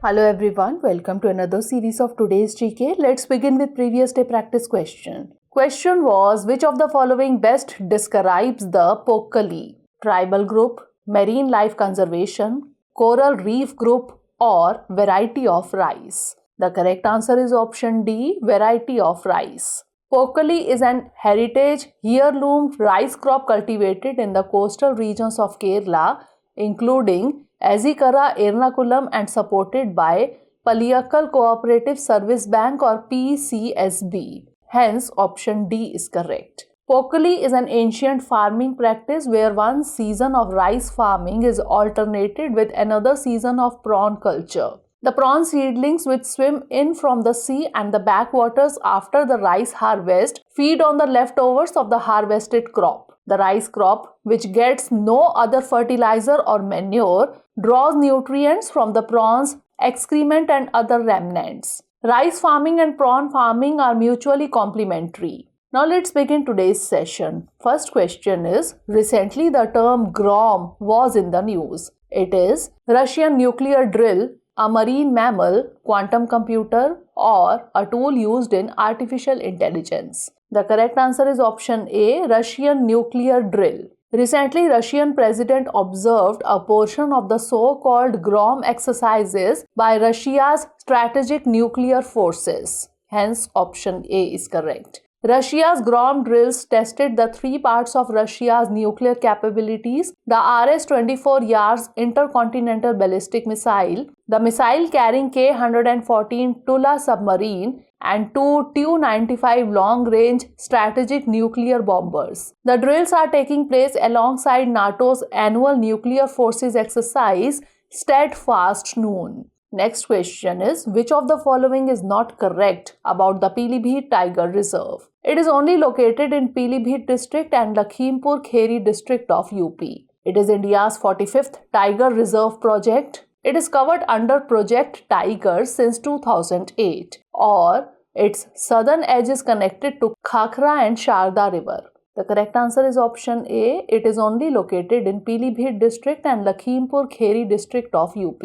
Hello everyone, welcome to another series of today's GK. Let's begin with previous day practice question. Question was, which of the following best describes the Pokali? Tribal group, marine life conservation, coral reef group, or variety of rice? The correct answer is option D, variety of rice. Pokali is an heritage heirloom rice crop cultivated in the coastal regions of Kerala, including Azikara, Ernakulam, and supported by Paliyakkal Cooperative Service Bank or PCSB. Hence, option D is correct. Pokali is an ancient farming practice where one season of rice farming is alternated with another season of prawn culture. The prawn seedlings, which swim in from the sea and the backwaters after the rice harvest, feed on the leftovers of the harvested crop. The rice crop, which gets no other fertilizer or manure, draws nutrients from the prawns, excrement, and other remnants. Rice farming and prawn farming are mutually complementary. Now let's begin today's session. First question is, recently the term GROM was in the news. It is Russian nuclear drill, a marine mammal, quantum computer, or a tool used in artificial intelligence. The correct answer is option A, Russian nuclear drill. Recently, Russian president observed a portion of the so-called GROM exercises by Russia's strategic nuclear forces. Hence, option A is correct. Russia's GROM drills tested the three parts of Russia's nuclear capabilities: the RS-24 Yars intercontinental ballistic missile, the missile carrying K-114 Tula submarine, and two Tu-95 long-range strategic nuclear bombers. The drills are taking place alongside NATO's annual nuclear forces exercise, Steadfast Noon. Next question is, which of the following is not correct about the Pilibhit Tiger Reserve? It is only located in Pilibhit district and Lakhimpur Kheri district of UP. It is India's 45th Tiger Reserve project. It is covered under Project Tiger since 2008, or its southern edge is connected to Khakra and Sharda River. The correct answer is option A. It is only located in Pilibhit district and Lakhimpur Kheri district of UP.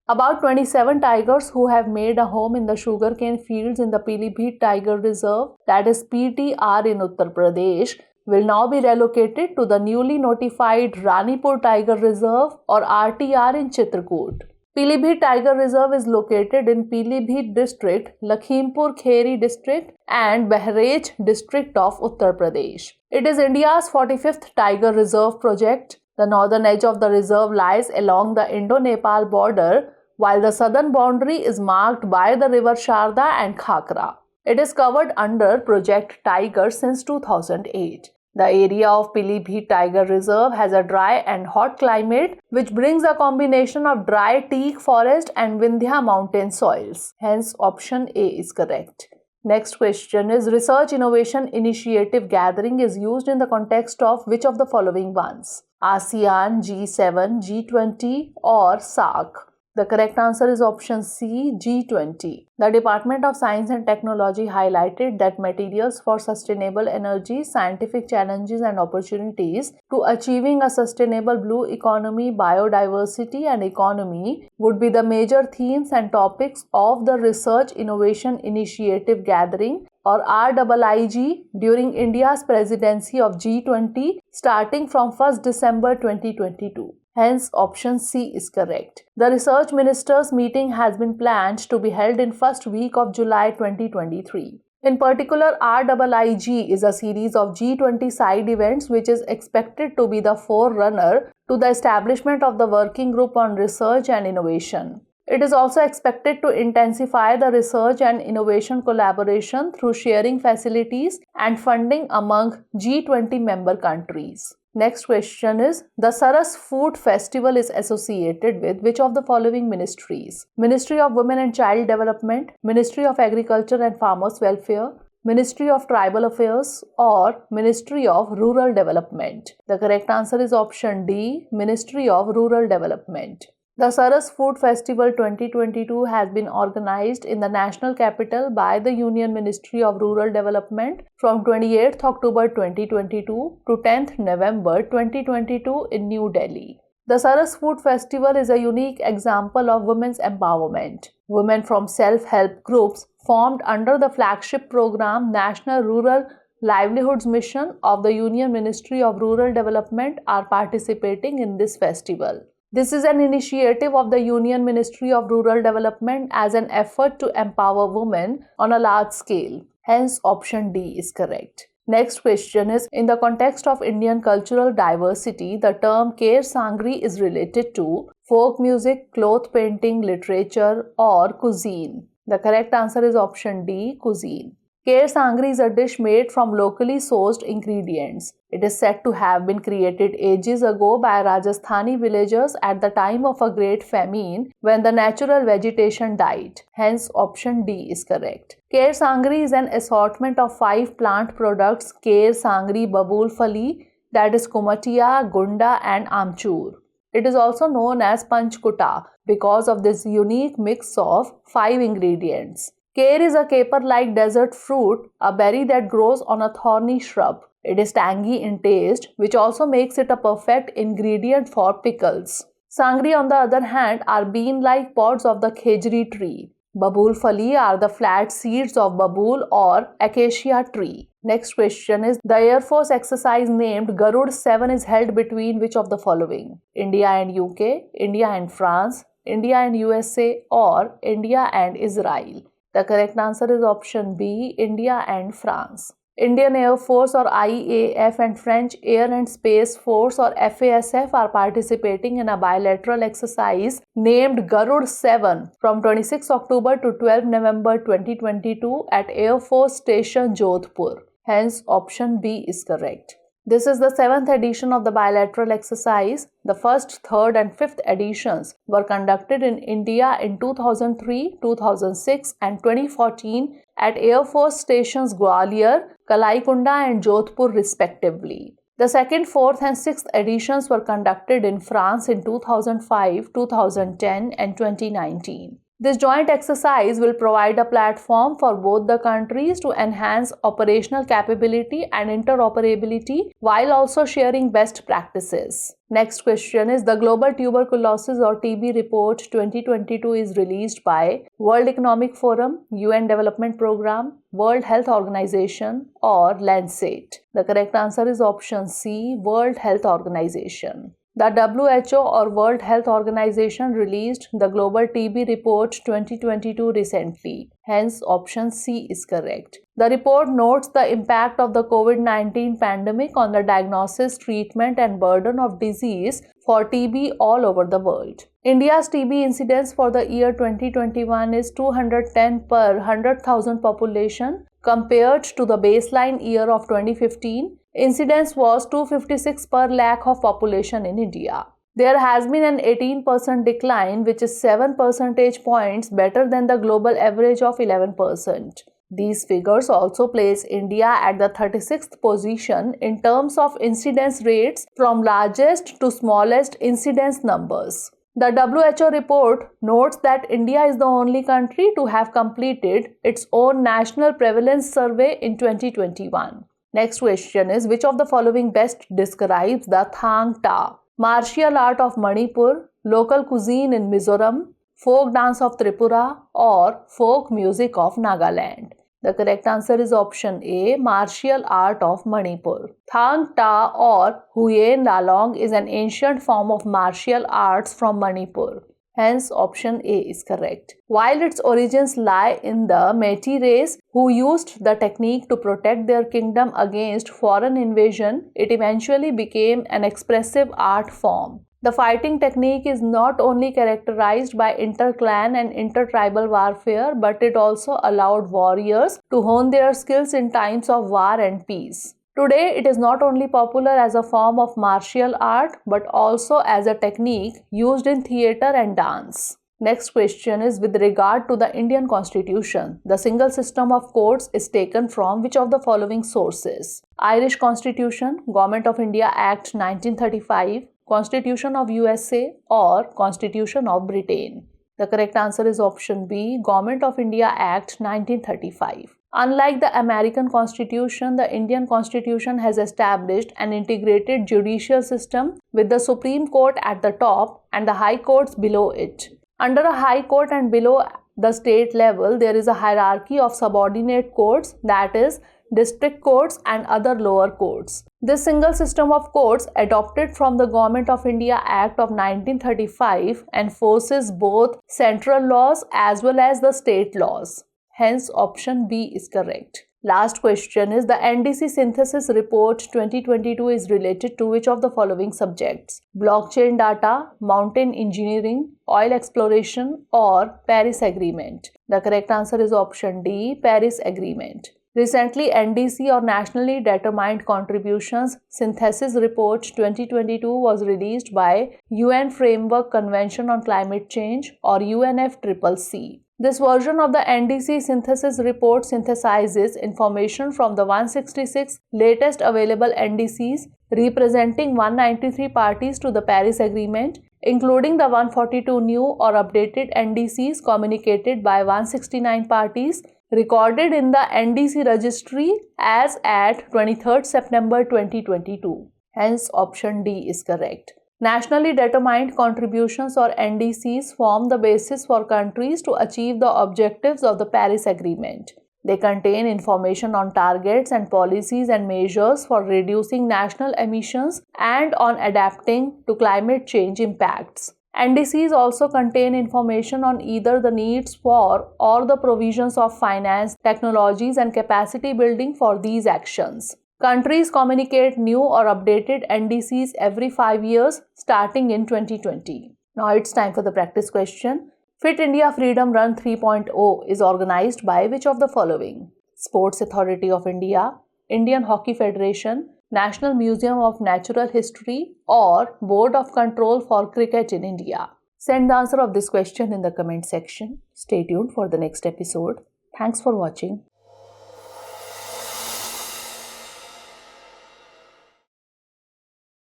About 27 tigers who have made a home in the sugarcane fields in the Pilibhit Tiger Reserve, that is PTR in Uttar Pradesh, will now be relocated to the newly notified Ranipur Tiger Reserve or RTR in Chitrakoot. Pilibhit Tiger Reserve is located in Pilibhit district, Lakhimpur Kheri district and Bahraich district of Uttar Pradesh. It is India's 45th Tiger Reserve project. The northern edge of the reserve lies along the Indo-Nepal border, while the southern boundary is marked by the river Sharda and Khakra. It is covered under Project Tiger since 2008. The area of Pilibhit Tiger Reserve has a dry and hot climate, which brings a combination of dry teak forest and Vindhya mountain soils. Hence, option A is correct. Next question is, Research Innovation Initiative Gathering is used in the context of which of the following ones? ASEAN, G7, G20, or SAARC? The correct answer is option C, G20. The Department of Science and Technology highlighted that materials for sustainable energy, scientific challenges and opportunities to achieving a sustainable blue economy, biodiversity and economy would be the major themes and topics of the Research Innovation Initiative Gathering or RIIG during India's presidency of G20 starting from 1st December 2022. Hence, option C is correct. The Research Ministers' meeting has been planned to be held in first week of July 2023. In particular, RIIG is a series of G20 side events which is expected to be the forerunner to the establishment of the Working Group on Research and Innovation. It is also expected to intensify the research and innovation collaboration through sharing facilities and funding among G20 member countries. Next question is, the Saras Food Festival is associated with which of the following ministries? Ministry of Women and Child Development, Ministry of Agriculture and Farmers Welfare, Ministry of Tribal Affairs, or Ministry of Rural Development? The correct answer is option D, Ministry of Rural Development. The Saras Food Festival 2022 has been organized in the national capital by the Union Ministry of Rural Development from 28th October 2022 to 10th November 2022 in New Delhi. The Saras Food Festival is a unique example of women's empowerment. Women from self-help groups formed under the flagship program National Rural Livelihoods Mission of the Union Ministry of Rural Development are participating in this festival. This is an initiative of the Union Ministry of Rural Development as an effort to empower women on a large scale. Hence, option D is correct. Next question is, in the context of Indian cultural diversity, the term Kher Sangri is related to folk music, cloth painting, literature, or cuisine. The correct answer is option D, cuisine. Kher Sangri is a dish made from locally sourced ingredients. It is said to have been created ages ago by Rajasthani villagers at the time of a great famine when the natural vegetation died. Hence, option D is correct. Kher Sangri is an assortment of 5 plant products: Kher Sangri, Babul Fali, that is Kumatia, Gunda and Amchur. It is also known as Panchkuta because of this unique mix of 5 ingredients. Kher is a caper-like desert fruit, a berry that grows on a thorny shrub. It is tangy in taste, which also makes it a perfect ingredient for pickles. Sangri, on the other hand, are bean-like pods of the khejri tree. Babul Fali are the flat seeds of babul or acacia tree. Next question is, the Air Force exercise named Garud 7 is held between which of the following? India and UK, India and France, India and USA, or India and Israel? The correct answer is option B, India and France. Indian Air Force or IAF and French Air and Space Force or FASF are participating in a bilateral exercise named Garud 7 from 26 October to 12 November 2022 at Air Force Station Jodhpur. Hence, option B is correct. This is the 7th edition of the bilateral exercise. The first, third and fifth editions were conducted in India in 2003, 2006 and 2014 at Air Force Stations Gwalior, Kalaikunda and Jodhpur respectively. The second, fourth and sixth editions were conducted in France in 2005, 2010 and 2019. This joint exercise will provide a platform for both the countries to enhance operational capability and interoperability while also sharing best practices. Next question is, the Global Tuberculosis or TB Report 2022 is released by World Economic Forum, UN Development Programme, World Health Organization or Lancet. The correct answer is option C, World Health Organization. The WHO or World Health Organization released the Global TB Report 2022 recently. Hence, option C is correct. The report notes the impact of the COVID-19 pandemic on the diagnosis, treatment and burden of disease for TB all over the world. India's TB incidence for the year 2021 is 210 per 100,000 population compared to the baseline year of 2015. Incidence was 256 per lakh of population in India. There has been an 18% decline, which is 7 percentage points better than the global average of 11%. These figures also place India at the 36th position in terms of incidence rates from largest to smallest incidence numbers. The WHO report notes that India is the only country to have completed its own national prevalence survey in 2021. Next question is, which of the following best describes the Thang Ta, martial art of Manipur, local cuisine in Mizoram, folk dance of Tripura or folk music of Nagaland? The correct answer is option A, martial art of Manipur. Thang Ta or Huyen Lalong is an ancient form of martial arts from Manipur. Hence, option A is correct. While its origins lie in the Metis race, who used the technique to protect their kingdom against foreign invasion, it eventually became an expressive art form. The fighting technique is not only characterized by inter-clan and inter-tribal warfare, but it also allowed warriors to hone their skills in times of war and peace. Today, it is not only popular as a form of martial art, but also as a technique used in theatre and dance. Next question is, with regard to the Indian Constitution, the single system of courts is taken from which of the following sources? Irish Constitution, Government of India Act 1935, Constitution of USA or Constitution of Britain? The correct answer is option B, Government of India Act 1935. Unlike the American Constitution, the Indian Constitution has established an integrated judicial system with the Supreme Court at the top and the high courts below it. Under a high court and below the state level, there is a hierarchy of subordinate courts, that is, district courts and other lower courts. This single system of courts, adopted from the Government of India Act of 1935, enforces both central laws as well as the state laws. Hence, option B is correct. Last question is, the NDC Synthesis Report 2022 is related to which of the following subjects? Blockchain data, mountain engineering, oil exploration, or Paris Agreement? The correct answer is option D, Paris Agreement. Recently, NDC or Nationally Determined Contributions Synthesis Report 2022 was released by UN Framework Convention on Climate Change or UNFCCC. This version of the NDC Synthesis Report synthesizes information from the 166 latest available NDCs representing 193 parties to the Paris Agreement, including the 142 new or updated NDCs communicated by 169 parties recorded in the NDC registry as at 23rd September 2022. Hence, option D is correct. Nationally Determined Contributions or NDCs form the basis for countries to achieve the objectives of the Paris Agreement. They contain information on targets and policies and measures for reducing national emissions and on adapting to climate change impacts. NDCs also contain information on either the needs for or the provisions of finance, technologies, and capacity building for these actions. Countries communicate new or updated NDCs every 5 years starting in 2020. Now it's time for the practice question. Fit India Freedom Run 3.0 is organized by which of the following? Sports Authority of India, Indian Hockey Federation, National Museum of Natural History, or Board of Control for Cricket in India? Send the answer of this question in the comment section. Stay tuned for the next episode. Thanks for watching.